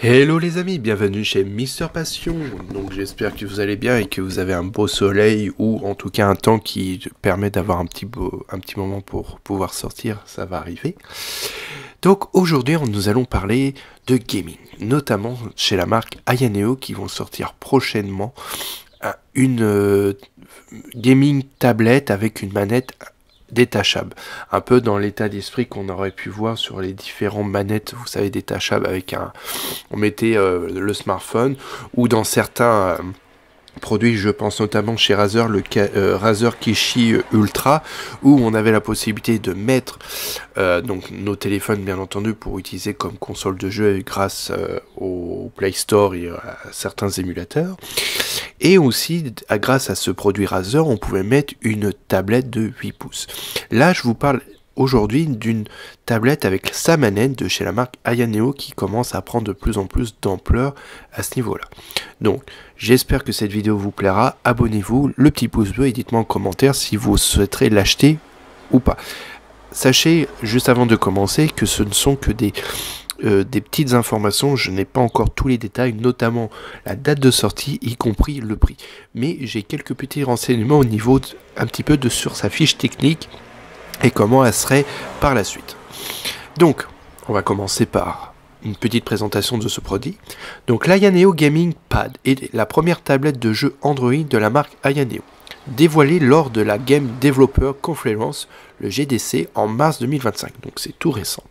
Hello les amis, bienvenue chez Mister Passion. Donc j'espère que vous allez bien et que vous avez un beau soleil ou en tout cas un temps qui permet d'avoir un petit moment pour pouvoir sortir, ça va arriver. Donc aujourd'hui nous allons parler de gaming, notamment chez la marque Ayaneo qui vont sortir prochainement une gaming tablette avec une manette détachable, un peu dans l'état d'esprit qu'on aurait pu voir sur les différentes manettes, vous savez, détachables avec on mettait le smartphone, ou dans certains produits, je pense notamment chez Razer, le Razer Kishi Ultra, où on avait la possibilité de mettre donc nos téléphones bien entendu pour utiliser comme console de jeu grâce au Play Store et à certains émulateurs. Et aussi, grâce à ce produit Razer, on pouvait mettre une tablette de 8 pouces. Là, je vous parle aujourd'hui d'une tablette avec sa manette de chez la marque Ayaneo qui commence à prendre de plus en plus d'ampleur à ce niveau-là. Donc, j'espère que cette vidéo vous plaira. Abonnez-vous, le petit pouce bleu et dites-moi en commentaire si vous souhaiterez l'acheter ou pas. Sachez, juste avant de commencer, que ce ne sont que des petites informations, je n'ai pas encore tous les détails, notamment la date de sortie, y compris le prix. Mais j'ai quelques petits renseignements au niveau un petit peu sur sa fiche technique et comment elle serait par la suite. Donc, on va commencer par une petite présentation de ce produit. Donc, l'Ayaneo Gaming Pad est la première tablette de jeu Android de la marque Ayaneo, dévoilée lors de la Game Developer Conference, le GDC, en mars 2025. Donc, c'est tout récent.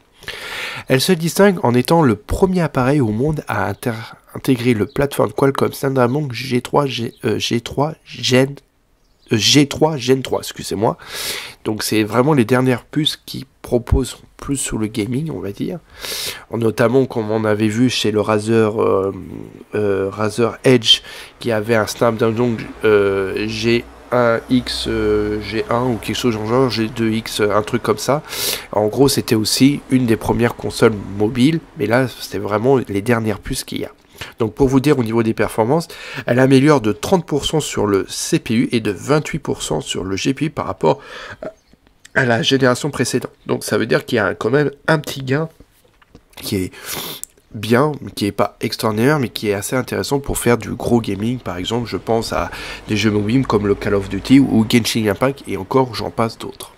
Elle se distingue en étant le premier appareil au monde à intégrer le plateforme Qualcomm Snapdragon G3 Gen 3, excusez-moi. Donc c'est vraiment les dernières puces qui proposent plus sur le gaming, on va dire. Notamment comme on avait vu chez le Razer Edge qui avait un Snapdragon G1X G1 ou quelque chose genre G2X, un truc comme ça. En gros, c'était aussi une des premières consoles mobiles, mais là, c'était vraiment les dernières puces qu'il y a. Donc pour vous dire au niveau des performances, elle améliore de 30% sur le CPU et de 28% sur le GPU par rapport à la génération précédente. Donc ça veut dire qu'il y a quand même un petit gain qui est bien, qui est pas extraordinaire, mais qui est assez intéressant pour faire du gros gaming. Par exemple, je pense à des jeux mobiles comme le Call of Duty ou Genshin Impact, et encore j'en passe d'autres.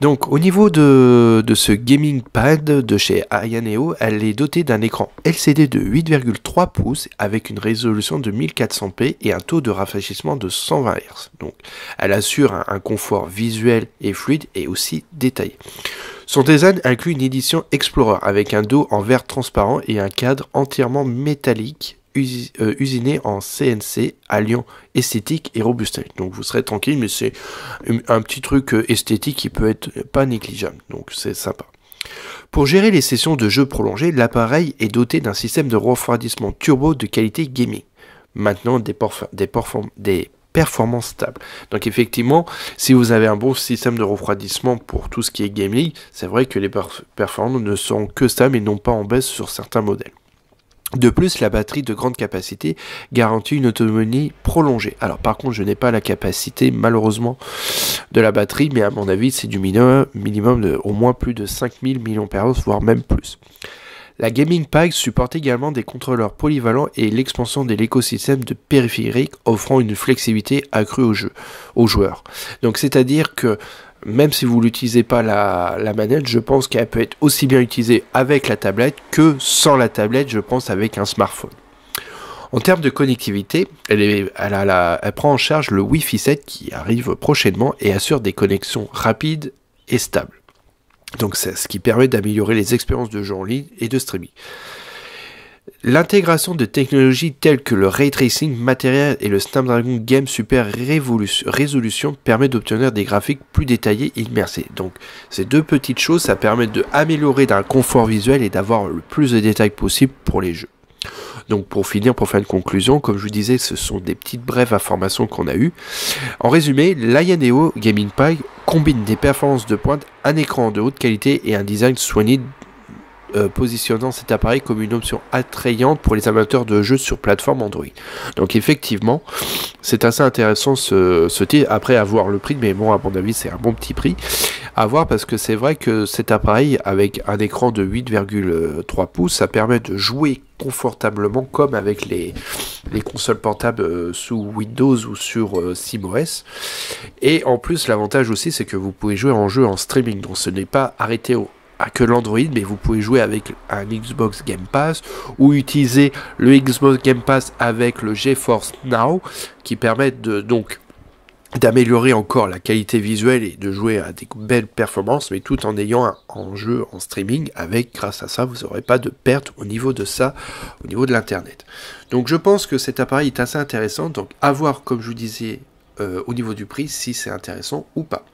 Donc au niveau de ce gaming pad de chez Ayaneo, elle est dotée d'un écran LCD de 8,3 pouces avec une résolution de 1400p et un taux de rafraîchissement de 120 Hz. Donc elle assure un confort visuel et fluide et aussi détaillé. Son design inclut une édition Explorer avec un dos en verre transparent et un cadre entièrement métallique usiné en CNC, alliant esthétique et robustesse. Donc vous serez tranquille, mais c'est un petit truc esthétique qui peut être pas négligeable, donc c'est sympa. Pour gérer les sessions de jeu prolongées, l'appareil est doté d'un système de refroidissement turbo de qualité gaming, maintenant des performances stables. Donc effectivement, si vous avez un bon système de refroidissement pour tout ce qui est gaming, c'est vrai que les performances ne sont que stables et non pas en baisse sur certains modèles. De plus, la batterie de grande capacité garantit une autonomie prolongée. Alors par contre, je n'ai pas la capacité malheureusement de la batterie, mais à mon avis, c'est du minimum de au moins plus de 5000 mAh, voire même plus. La Gaming Pad supporte également des contrôleurs polyvalents et l'expansion de l'écosystème de périphériques offrant une flexibilité accrue aux joueurs. Donc c'est-à-dire que même si vous n'utilisez pas la manette, je pense qu'elle peut être aussi bien utilisée avec la tablette que sans la tablette, je pense, avec un smartphone. En termes de connectivité, elle prend en charge le Wi-Fi 7 qui arrive prochainement et assure des connexions rapides et stables. Donc c'est ce qui permet d'améliorer les expériences de jeu en ligne et de streaming. L'intégration de technologies telles que le Ray Tracing matériel et le Snapdragon Game Super Résolution permet d'obtenir des graphiques plus détaillés et immersés. Donc ces deux petites choses, ça permet d'améliorer d'un confort visuel et d'avoir le plus de détails possible pour les jeux. Donc pour finir, pour faire une conclusion, comme je vous disais, ce sont des petites brèves informations qu'on a eues. En résumé, l'Ayaneo Gaming Pad combine des performances de pointe, un écran de haute qualité et un design soigné positionnant cet appareil comme une option attrayante pour les amateurs de jeux sur plateforme Android. Donc effectivement, c'est assez intéressant ce titre, après avoir le prix, mais bon, à mon avis, c'est un bon petit prix à voir, parce que c'est vrai que cet appareil, avec un écran de 8,3 pouces, ça permet de jouer confortablement comme avec les consoles portables sous Windows ou sur SteamOS. Et en plus, l'avantage aussi, c'est que vous pouvez jouer en jeu en streaming, donc ce n'est pas arrêté à que l'Android, mais vous pouvez jouer avec un Xbox Game Pass ou utiliser le Xbox Game Pass avec le GeForce Now, qui permettent donc d'améliorer encore la qualité visuelle et de jouer à des belles performances, mais tout en ayant un jeu en streaming. Avec, grâce à ça, vous n'aurez pas de perte au niveau de ça, au niveau de l'internet. Donc je pense que cet appareil est assez intéressant, donc à voir, comme je vous disais, au niveau du prix, si c'est intéressant ou pas.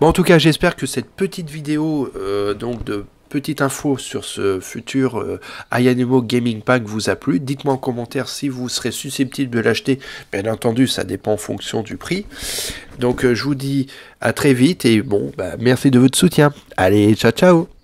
Bon, en tout cas, j'espère que cette petite vidéo, donc de petite info sur ce futur Ayanimo Gaming Pack vous a plu. Dites-moi en commentaire si vous serez susceptible de l'acheter. Bien entendu, ça dépend en fonction du prix. Donc je vous dis à très vite et bon, merci de votre soutien. Allez, ciao ciao.